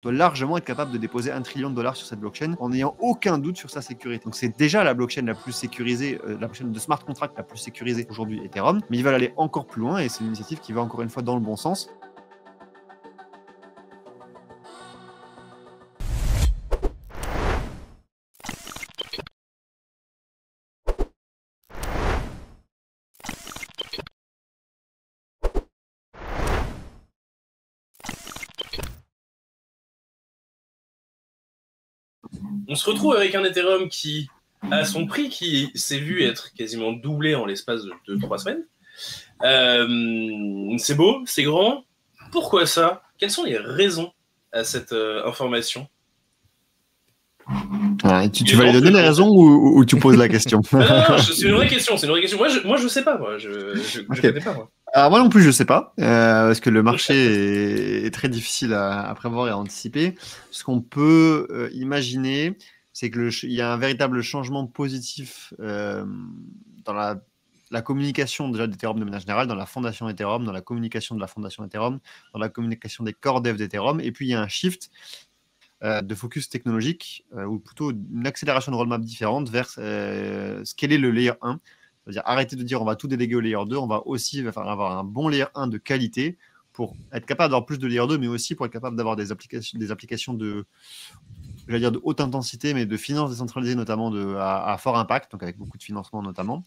doit largement être capable de déposer 1 trillion de dollars sur cette blockchain en n'ayant aucun doute sur sa sécurité. Donc c'est déjà la blockchain la plus sécurisée, la blockchain de smart contract la plus sécurisée aujourd'hui, Ethereum, mais ils veulent aller encore plus loin et c'est une initiative qui va encore une fois dans le bon sens. On se retrouve avec un Ethereum qui a son prix qui s'est vu être quasiment doublé en l'espace de 2-3 semaines. C'est beau, c'est grand. Pourquoi ça? Quelles sont les raisons à cette information? Tu vas lui donner les raisons ou tu poses la question? Non, c'est une vraie question. Moi, je sais pas. Je connais pas. Moi. Alors moi non plus, je sais pas, parce que le marché est très difficile à prévoir et à anticiper. Ce qu'on peut imaginer, c'est qu'il y a un véritable changement positif dans la communication déjà d'Ethereum de manière générale, dans la fondation Ethereum, dans la communication de la fondation Ethereum, dans la communication des core devs d'Ethereum, et puis il y a un shift de focus technologique, ou plutôt une accélération de roadmap différente vers scaler le layer 1. C'est-à-dire arrêter de dire on va tout déléguer au layer 2, on va aussi avoir un bon layer 1 de qualité pour être capable d'avoir plus de layer 2, mais aussi pour être capable d'avoir des applications de haute intensité, mais de finances décentralisées notamment à fort impact, donc avec beaucoup de financement notamment.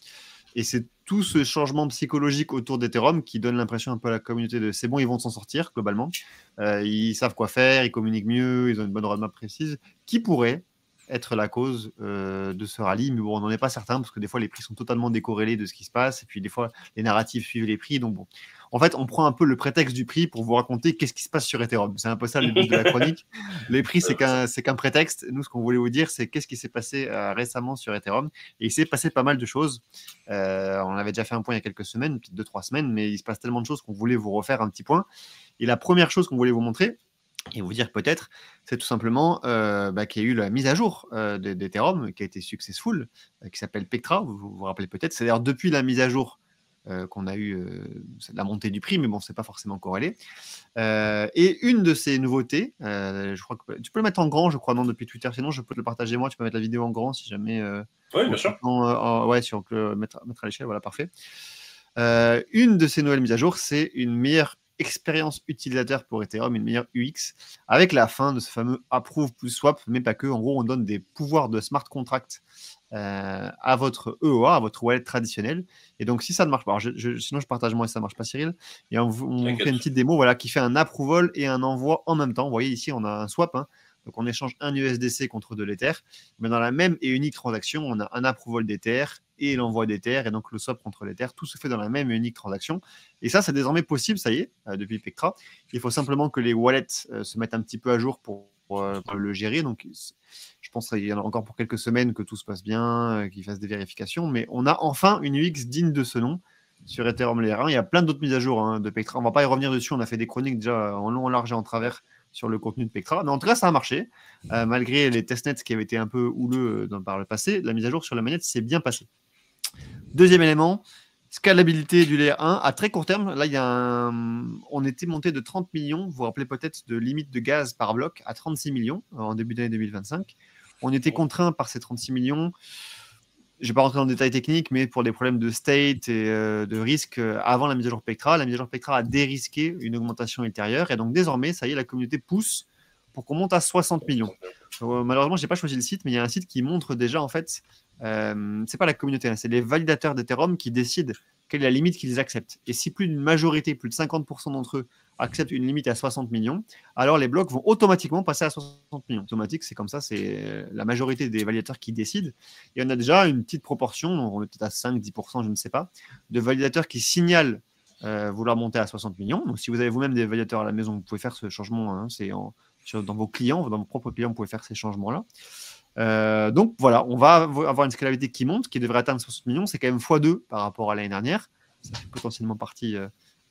Et c'est tout ce changement psychologique autour d'Ethereum qui donne l'impression un peu à la communauté de c'est bon, ils vont s'en sortir globalement. Ils savent quoi faire, ils communiquent mieux, ils ont une bonne roadmap précise, qui pourrait être la cause de ce rallye. Mais bon, on n'en est pas certain parce que des fois, les prix sont totalement décorrélés de ce qui se passe et puis des fois, les narratifs suivent les prix. Donc bon, en fait, on prend un peu le prétexte du prix pour vous raconter qu'est-ce qui se passe sur Ethereum. C'est un peu ça le but de la chronique. Les prix, c'est qu'un prétexte. Nous, ce qu'on voulait vous dire, c'est qu'est-ce qui s'est passé récemment sur Ethereum. Et il s'est passé pas mal de choses. On avait déjà fait un point il y a quelques semaines, peut-être 2-3 semaines, mais il se passe tellement de choses qu'on voulait vous refaire un petit point. Et la première chose qu'on voulait vous montrer, et vous dire peut-être, c'est tout simplement qu'il y a eu la mise à jour d'Ethereum qui a été successful, qui s'appelle Pectra, vous vous rappelez peut-être. C'est d'ailleurs depuis la mise à jour qu'on a eu la montée du prix, mais bon, c'est pas forcément corrélé. Et une de ces nouveautés, je crois que tu peux le mettre en grand, je crois, non, depuis Twitter, sinon je peux te le partager moi, tu peux mettre la vidéo en grand si jamais. Oui, bien sûr. Ouais, si on peut mettre à l'échelle, voilà, parfait. Une de ces nouvelles mises à jour, c'est une meilleure expérience utilisateur pour Ethereum, une meilleure UX, avec la fin de ce fameux approve plus swap, mais pas que. En gros, on donne des pouvoirs de smart contract à votre EOA, à votre wallet traditionnel. Et donc, si ça ne marche pas, sinon je partage moi si ça ne marche pas, Cyril, et on fait une petite démo qui fait un approval et un envoi en même temps. Vous voyez ici, on a un swap, donc on échange un USDC contre de l'Ether, mais dans la même et unique transaction, on a un approval d'Ether et l'envoi d'Ether, et donc le swap contre l'Ether, tout se fait dans la même et unique transaction. Et ça, c'est désormais possible, ça y est, depuis Pectra. Il faut simplement que les wallets se mettent un petit peu à jour pour le gérer. Donc, je pense qu'il y en a encore pour quelques semaines que tout se passe bien, qu'ils fassent des vérifications, mais on a enfin une UX digne de ce nom sur Ethereum Layer 1. Il y a plein d'autres mises à jour de Pectra. On ne va pas y revenir dessus, on a fait des chroniques déjà en long, en large et en travers sur le contenu de Pectra. Mais en tout cas, ça a marché. Malgré les testnets qui avaient été un peu houleux par le passé, la mise à jour sur la manette s'est bien passée. Deuxième élément, scalabilité du layer 1 à très court terme. Là, on était monté de 30 millions, vous vous rappelez peut-être, de limite de gaz par bloc à 36 millions en début d'année 2025. On était contraint par ces 36 millions. Je ne vais pas rentrer dans le détail technique, mais pour des problèmes de state et de risque avant la mise à jour Pectra. La mise à jour Pectra a dérisqué une augmentation ultérieure. Et donc désormais, ça y est, la communauté pousse pour qu'on monte à 60 millions. Malheureusement, je n'ai pas choisi le site, mais il y a un site qui montre déjà, en fait, c'est pas la communauté, c'est les validateurs d'Ethereum qui décident quelle est la limite qu'ils acceptent. Et si plus d'une majorité, plus de 50% d'entre eux acceptent une limite à 60 millions, alors les blocs vont automatiquement passer à 60 millions. Automatique, c'est comme ça, c'est la majorité des validateurs qui décident. Et on a déjà une petite proportion, on est peut-être à 5-10%, je ne sais pas, de validateurs qui signalent vouloir monter à 60 millions. Donc si vous avez vous-même des validateurs à la maison, vous pouvez faire ce changement, dans vos clients, dans vos propres clients, vous pouvez faire ces changements-là. Donc voilà, on va avoir une scalabilité qui monte, qui devrait atteindre 60 millions. C'est quand même x2 par rapport à l'année dernière. Ça fait potentiellement partie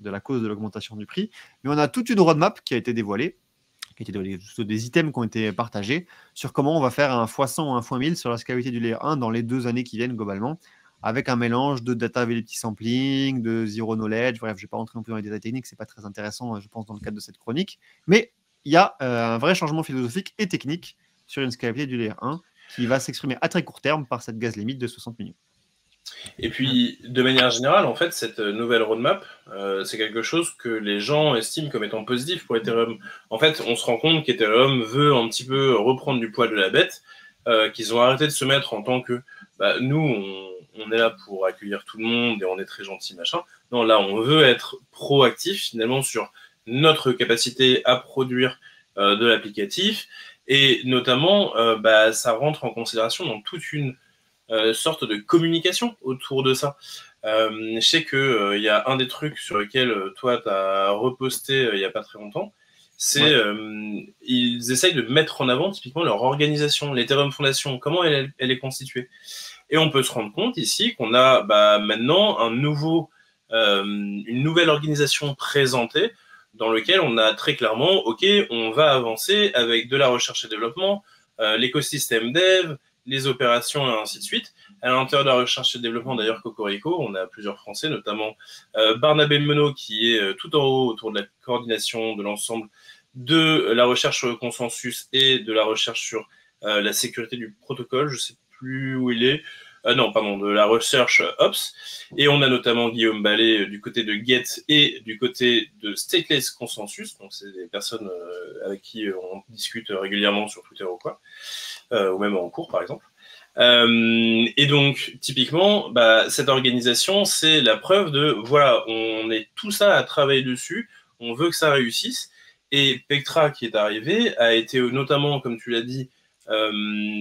de la cause de l'augmentation du prix. Mais on a toute une roadmap qui a été dévoilée, des items qui ont été partagés sur comment on va faire un x100 ou un x1000 sur la scalabilité du layer 1 dans les 2 années qui viennent globalement, avec un mélange de data availability sampling, de zero knowledge. Bref, je ne vais pas rentrer non plus dans les détails techniques, ce n'est pas très intéressant, je pense, dans le cadre de cette chronique. Mais il y a un vrai changement philosophique et technique sur une scalabilité du layer 1 qui va s'exprimer à très court terme par cette gaz limite de 60 millions. Et puis, de manière générale, en fait, cette nouvelle roadmap, c'est quelque chose que les gens estiment comme étant positif pour Ethereum. En fait, on se rend compte qu'Ethereum veut un petit peu reprendre du poil de la bête, qu'ils ont arrêté de se mettre en tant que nous, on est là pour accueillir tout le monde et on est très gentil, machin. Non, là, on veut être proactif finalement sur notre capacité à produire de l'applicatif et notamment, ça rentre en considération dans toute une sorte de communication autour de ça. Je sais qu'il y a un des trucs sur lesquels toi, tu as reposté il n'y a pas très longtemps, c'est ils essayent de mettre en avant typiquement leur organisation, l'Ethereum Foundation, comment elle est constituée. Et on peut se rendre compte ici qu'on a maintenant une nouvelle organisation présentée dans lequel on a très clairement, OK, on va avancer avec de la recherche et développement, l'écosystème dev, les opérations et ainsi de suite. À l'intérieur de la recherche et développement, d'ailleurs, Cocorico, on a plusieurs Français, notamment Barnabé Menot, qui est tout en haut autour de la coordination de l'ensemble de la recherche sur le consensus et de la recherche sur la sécurité du protocole. Je ne sais plus où il est. De la recherche Ops. Et on a notamment Guillaume Ballet du côté de Get et du côté de Stateless Consensus. Donc, c'est des personnes avec qui on discute régulièrement sur Twitter ou quoi. Ou même en cours, par exemple. Et donc, typiquement, cette organisation, c'est la preuve de, voilà, on est tout ça à travailler dessus, on veut que ça réussisse. Et Pectra, qui est arrivé, a été notamment, comme tu l'as dit,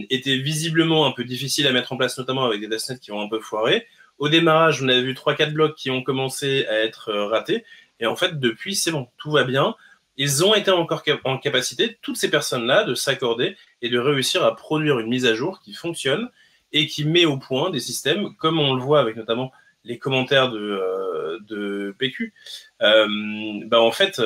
était visiblement un peu difficile à mettre en place, notamment avec des testnets qui ont un peu foiré. Au démarrage, on a vu 3-4 blocs qui ont commencé à être ratés. Et en fait, depuis, c'est bon, tout va bien. Ils ont été encore en capacité, toutes ces personnes-là, de s'accorder et de réussir à produire une mise à jour qui fonctionne et qui met au point des systèmes, comme on le voit avec notamment les commentaires de PQ. En fait,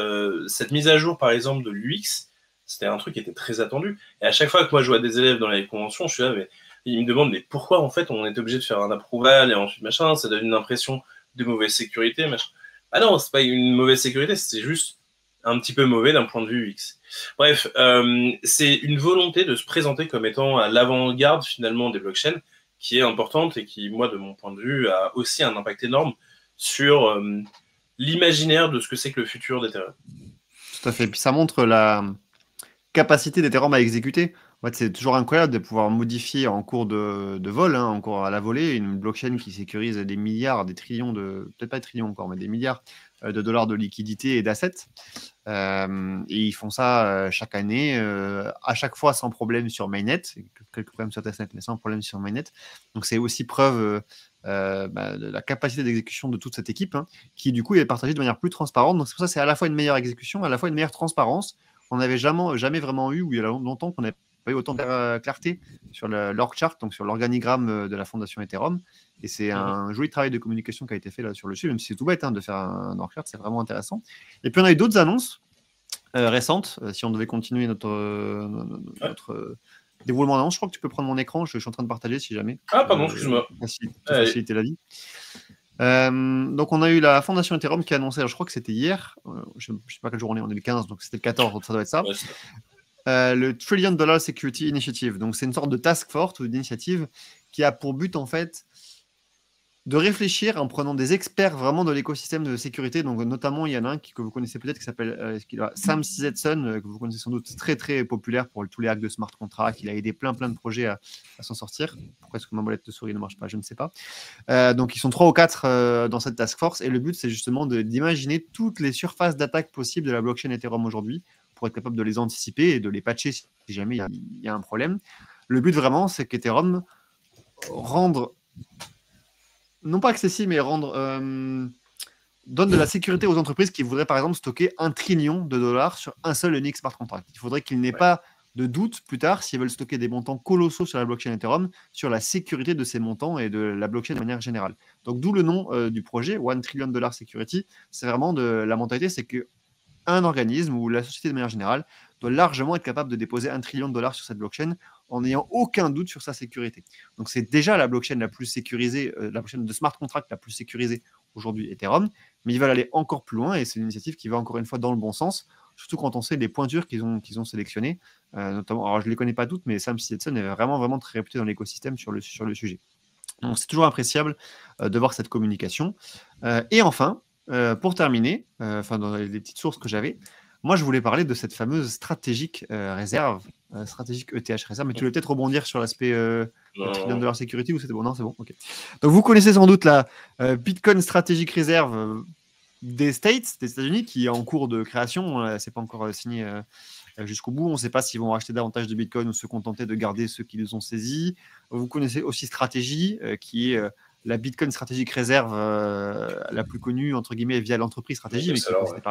cette mise à jour, par exemple, de l'UX, c'était un truc qui était très attendu. Et à chaque fois que moi je vois des élèves dans les conventions, je suis là, mais ils me demandent, mais pourquoi en fait on est obligé de faire un approval et ensuite machin, ça donne une impression de mauvaise sécurité, machin. Ah non, c'est pas une mauvaise sécurité, c'est juste un petit peu mauvais d'un point de vue UX. Bref, c'est une volonté de se présenter comme étant à l'avant-garde finalement des blockchains qui est importante et qui, moi, de mon point de vue, a aussi un impact énorme sur l'imaginaire de ce que c'est que le futur d'Ethereum. Tout à fait. Et puis ça montre la capacité d'Ethereum à exécuter. En fait, c'est toujours incroyable de pouvoir modifier en cours de vol, en cours à la volée, une blockchain qui sécurise des milliards, des trillions peut-être pas des trillions encore, mais des milliards de dollars de liquidités et d'assets. Et ils font ça chaque année, à chaque fois sans problème sur Mainnet, quelques problèmes sur testnet, mais sans problème sur Mainnet. Donc c'est aussi preuve de la capacité d'exécution de toute cette équipe, qui du coup est partagée de manière plus transparente. Donc c'est pour ça que c'est à la fois une meilleure exécution, à la fois une meilleure transparence. On n'avait jamais vraiment eu, ou il y a longtemps qu'on n'avait pas eu autant de clarté sur l'org chart, donc sur l'organigramme de la fondation Ethereum. Et c'est un joli travail de communication qui a été fait là sur le sujet, même si c'est tout bête de faire un org chart, c'est vraiment intéressant. Et puis on a eu d'autres annonces récentes, si on devait continuer notre déroulement d'annonces. Je crois que tu peux prendre mon écran, je suis en train de partager si jamais. Ah pardon, excuse-moi. Faciliter la vie. Donc on a eu la fondation Ethereum qui a annoncé, alors je crois que c'était hier, je ne sais pas quel jour on est, on est le 15, donc c'était le 14, donc ça doit être ça. Le $1 Trillion Security Initiative. Donc c'est une sorte de task force ou d'initiative qui a pour but en fait de réfléchir en prenant des experts vraiment de l'écosystème de sécurité. Donc notamment il y en a un que vous connaissez peut-être qui s'appelle Sam Sisson, que vous connaissez sans doute, très très populaire pour tous les hacks de smart contracts. Il a aidé plein de projets à s'en sortir. Pourquoi est-ce que ma molette de souris ne marche pas? Je ne sais pas. Donc ils sont 3 ou 4 dans cette task force et le but c'est justement d'imaginer toutes les surfaces d'attaque possibles de la blockchain Ethereum aujourd'hui pour être capable de les anticiper et de les patcher si jamais il y a un problème. Le but vraiment c'est qu'Ethereum non pas accessible, mais donne de la sécurité aux entreprises qui voudraient par exemple stocker $1 trillion sur un seul unique smart contract. Il faudrait qu'il n'ait pas de doute plus tard, s'ils veulent stocker des montants colossaux sur la blockchain Ethereum, sur la sécurité de ces montants et de la blockchain de manière générale. Donc d'où le nom du projet, $1 Trillion Security. C'est vraiment la mentalité, c'est qu'un organisme ou la société de manière générale doit largement être capable de déposer $1 trillion sur cette blockchain en n'ayant aucun doute sur sa sécurité. Donc c'est déjà la blockchain la plus sécurisée, la blockchain de smart contract la plus sécurisée aujourd'hui, Ethereum, mais ils veulent aller encore plus loin et c'est une initiative qui va encore une fois dans le bon sens surtout quand on sait les pointures qu'ils ont sélectionnées. Notamment, alors je ne les connais pas toutes, mais Sam Stetson est vraiment, vraiment très réputé dans l'écosystème sur le sujet. Donc, c'est toujours appréciable de voir cette communication. Et enfin, pour terminer, dans les petites sources que j'avais, moi, je voulais parler de cette fameuse stratégique réserve, stratégique ETH réserve. Mais tu voulais peut-être rebondir sur l'aspect Trillion Dollar Security ou c'était bon? Non, c'est bon. Ok. Donc, vous connaissez sans doute la Bitcoin stratégique réserve des États-Unis, qui est en cours de création. C'est pas encore signé jusqu'au bout. On ne sait pas s'ils vont acheter davantage de Bitcoin ou se contenter de garder ceux qu'ils ont saisis. Vous connaissez aussi Strategy, qui est la Bitcoin stratégique réserve la plus connue, entre guillemets, via l'entreprise Strategy, mais qui est possédée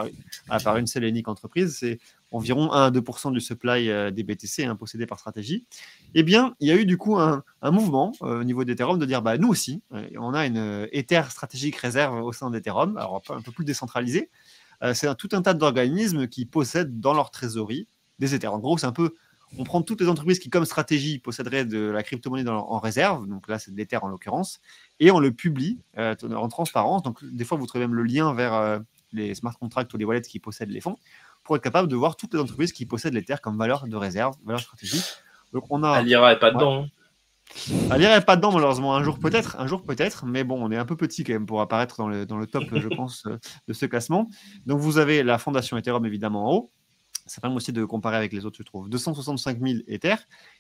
par une seule et unique entreprise. C'est environ 1 à 2% du supply des BTC possédé par Strategy. Eh bien, il y a eu du coup un mouvement au niveau d'Ethereum de dire, nous aussi, on a une Ether stratégique réserve au sein d'Ethereum, alors un peu plus décentralisée. C'est tout un tas d'organismes qui possèdent dans leur trésorerie des Ethers. En gros, c'est un peu, on prend toutes les entreprises qui, comme stratégie, posséderaient de la crypto-monnaie en réserve, donc là, c'est de l'Ether en l'occurrence, et on le publie en transparence. Donc, des fois, vous trouvez même le lien vers les smart contracts ou les wallets qui possèdent les fonds pour être capable de voir toutes les entreprises qui possèdent l'Ether comme valeur de réserve, valeur stratégique. Donc, on a. Alira n'est pas dedans. Alira n'est pas dedans, malheureusement. Un jour peut-être, mais bon, on est un peu petit quand même pour apparaître dans le top, je pense, de ce classement. Donc, vous avez la fondation Ethereum, évidemment, en haut. Ça permet aussi de comparer avec les autres, je trouve. 265 000 Ethers.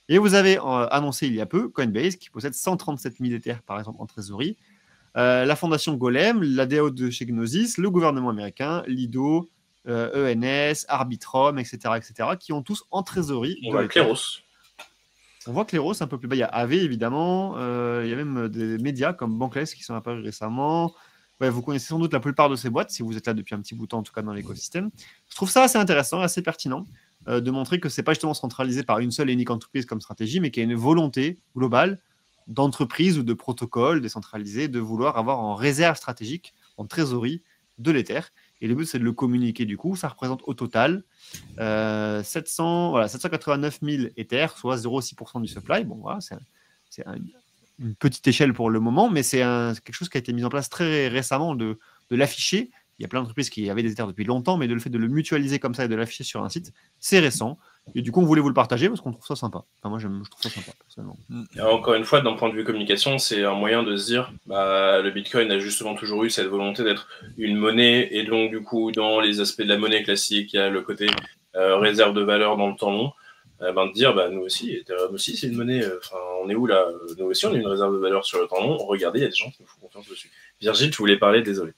Et vous avez annoncé il y a peu Coinbase, qui possède 137 000 Ethers, par exemple, en trésorerie. La fondation Golem, la DAO de chez Gnosis, le gouvernement américain, Lido, ENS, Arbitrum, etc., qui ont tous en trésorerie. On voit Kleros. On voit Kleros un peu plus bas. Il y a AV, évidemment. Il y a même des médias comme Bankless qui sont apparus récemment. Ouais, vous connaissez sans doute la plupart de ces boîtes, si vous êtes là depuis un petit bout de temps, en tout cas dans l'écosystème. Je trouve ça assez intéressant, assez pertinent, de montrer que ce n'est pas justement centralisé par une seule et unique entreprise comme stratégie, mais qu'il y a une volonté globale d'entreprise ou de protocole décentralisé de vouloir avoir en réserve stratégique, en trésorerie, de l'Ether. Et le but, c'est de le communiquer du coup. Ça représente au total 789 000 Ethers, soit 0,6% du supply. Bon, voilà, c'est une petite échelle pour le moment, mais c'est quelque chose qui a été mis en place très récemment de l'afficher. Il y a plein d'entreprises qui avaient des Ethers depuis longtemps, mais le fait de le mutualiser comme ça et de l'afficher sur un site, c'est récent. Et du coup, on voulait vous le partager parce qu'on trouve ça sympa. Enfin, moi, je trouve ça sympa, personnellement. Et encore une fois, d'un point de vue communication, c'est un moyen de se dire le Bitcoin a justement toujours eu cette volonté d'être une monnaie, et donc, du coup, dans les aspects de la monnaie classique, il y a le côté réserve de valeur dans le temps long. De dire, nous aussi, Ethereum aussi, c'est une monnaie. On est où là? Nous aussi, on a une réserve de valeur sur le temps long. Regardez, il y a des gens qui nous font confiance dessus. Virgile, tu voulais parler, désolé.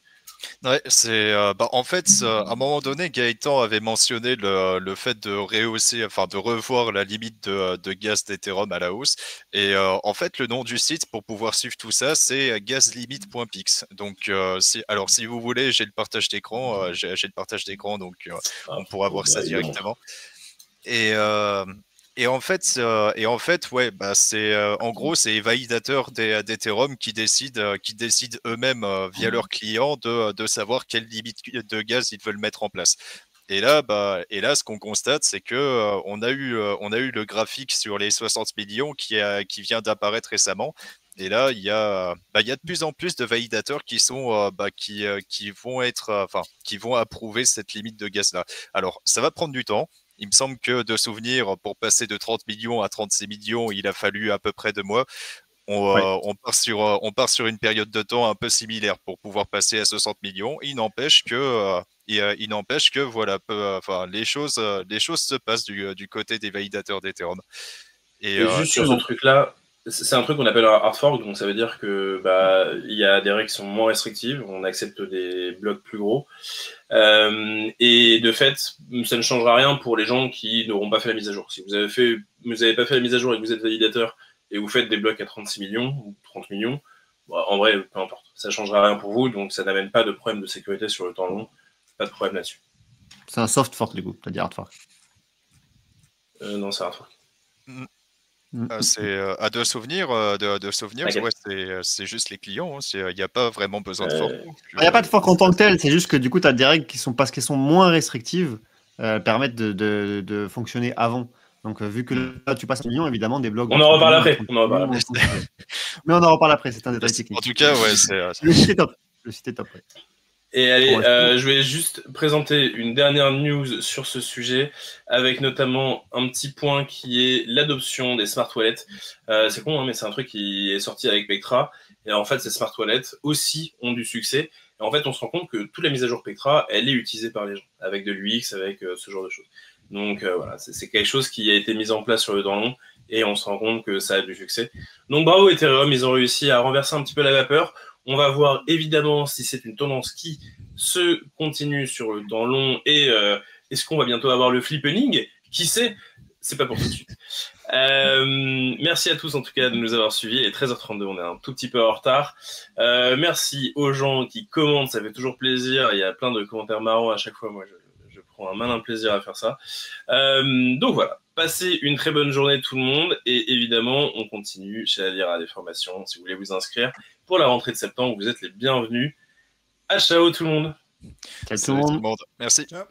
Ouais, c'est en fait, à un moment donné, Gaëtan avait mentionné le fait de rehausser, enfin de revoir la limite de gaz d'Ethereum à la hausse. Et en fait, le nom du site pour pouvoir suivre tout ça, c'est gaslimit.pix. Donc, si vous voulez, j'ai le partage d'écran, donc on pourra voir ça directement. Et en fait, ouais, c'est en gros, c'est les validateurs d'Ethereum qui décident eux-mêmes via leurs clients de savoir quelle limite de gaz ils veulent mettre en place. Et là, ce qu'on constate, c'est que on a eu le graphique sur les 60 millions qui vient d'apparaître récemment. Et là, il y a de plus en plus de validateurs qui sont qui vont approuver cette limite de gaz là. Alors, ça va prendre du temps. Il me semble que de souvenir, pour passer de 30 millions à 36 millions, il a fallu à peu près 2 mois. On part sur une période de temps un peu similaire pour pouvoir passer à 60 millions. Il n'empêche que voilà, les choses se passent du côté des validateurs d'Ethereum. Et juste sur ce truc-là, c'est un truc qu'on appelle un hard fork, donc ça veut dire que il y a des règles qui sont moins restrictives, on accepte des blocs plus gros, et de fait, ça ne changera rien pour les gens qui n'auront pas fait la mise à jour. Si vous n'avez pas fait la mise à jour et que vous êtes validateur et vous faites des blocs à 36 millions ou 30 millions, en vrai, peu importe, ça ne changera rien pour vous, donc ça n'amène pas de problème de sécurité sur le temps long, pas de problème là-dessus. C'est un soft fork du coup, c'est-à-dire hard fork. Non, c'est hard fork. C'est à de souvenirs, ouais, c'est juste les clients. Il n'y a pas vraiment besoin de fork. Il n'y a pas de fork en tant que tel, c'est juste que du coup, tu as des règles qui sont, parce qu'elles sont moins restrictives, permettent de fonctionner avant. Donc, vu que là, tu passes à 1 million, évidemment, des blocs. On en reparle après. Mais on en reparle après, c'est un détail technique. En tout cas, ouais, le site est top. Le site est top, ouais. Et allez, je vais juste présenter une dernière news sur ce sujet, avec notamment un petit point qui est l'adoption des smart wallets. C'est con, hein, mais c'est un truc qui est sorti avec Pectra. Et en fait, ces smart wallets aussi ont du succès. Et en fait, on se rend compte que toute la mise à jour Pectra, elle est utilisée par les gens, avec de l'UX, avec ce genre de choses. Donc voilà, c'est quelque chose qui a été mis en place sur le temps long, et on se rend compte que ça a du succès. Donc bravo Ethereum, ils ont réussi à renverser un petit peu la vapeur. On va voir évidemment si c'est une tendance qui se continue sur le temps long, et est-ce qu'on va bientôt avoir le flippening? Qui sait? C'est pas pour tout de suite. Merci à tous en tout cas de nous avoir suivis. Il est 13h32, on est un tout petit peu en retard. Merci aux gens qui commentent, ça fait toujours plaisir. Il y a plein de commentaires marrants à chaque fois. Moi, je prends un malin plaisir à faire ça. Donc voilà, passez une très bonne journée tout le monde, et évidemment, on continue chez Alira des formations. Si vous voulez vous inscrire pour la rentrée de septembre, vous êtes les bienvenus. À ciao tout le monde. Ciao tout le monde. Merci. Ciao.